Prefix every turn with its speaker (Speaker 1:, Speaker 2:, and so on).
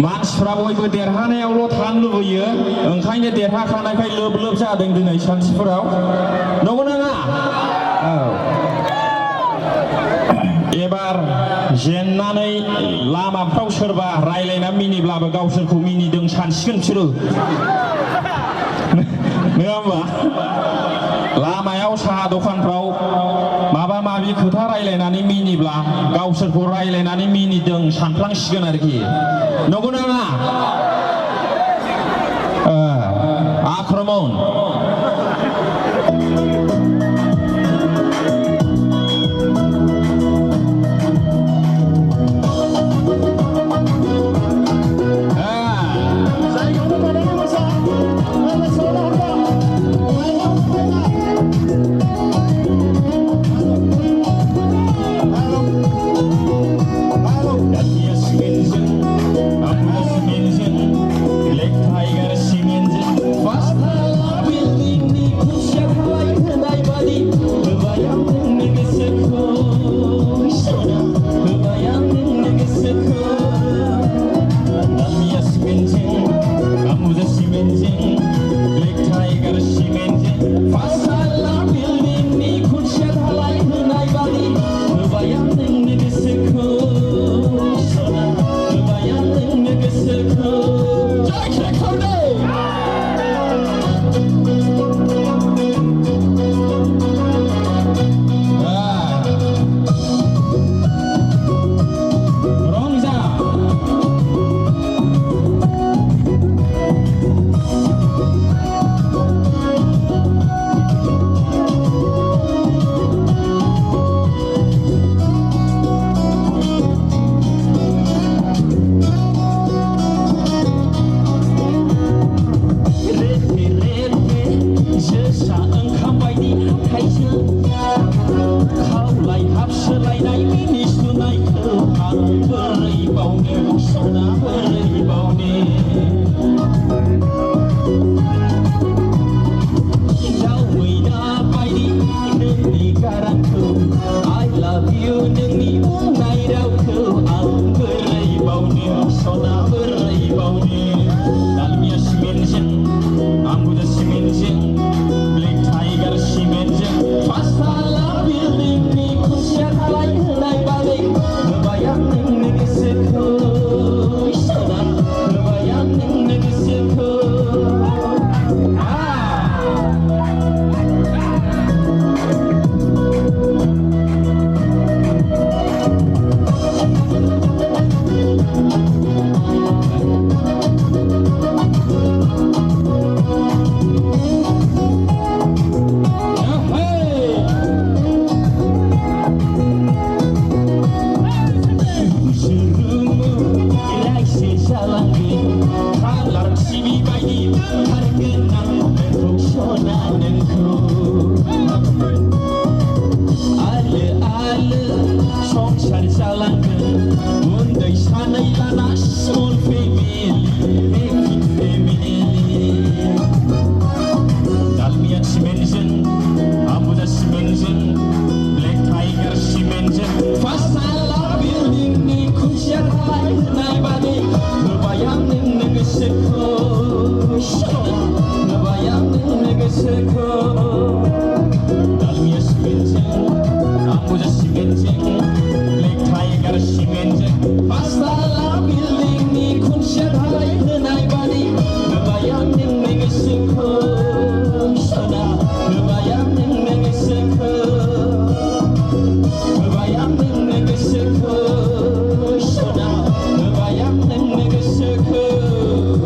Speaker 1: मानसिफ्रा बयबो देरहानायावल' थानो लुबैयो ओंखायनो देरहाखानायखाय लोब लोब जादों दिनै सानस्रिफोराव नंगौ नङा औ एबार जेननानै लामाफ्राव सोरबा रायलायना मिनिब्लाबो गावसोरखौ मिनिदों सानसिगोन बिसोरो नङा होमबा लामायाव साहा दखानफ्राव माबा माबि खोथा रायलायनानै मिनिब्ला गावसोरखौ रायलायनानै मिनिदों सानफ्लांसिगोन आरोखि नंगौ नङा आक्रमण
Speaker 2: Pasta la building ni kun syar halai henai bani, ngebayang neng nege sekho.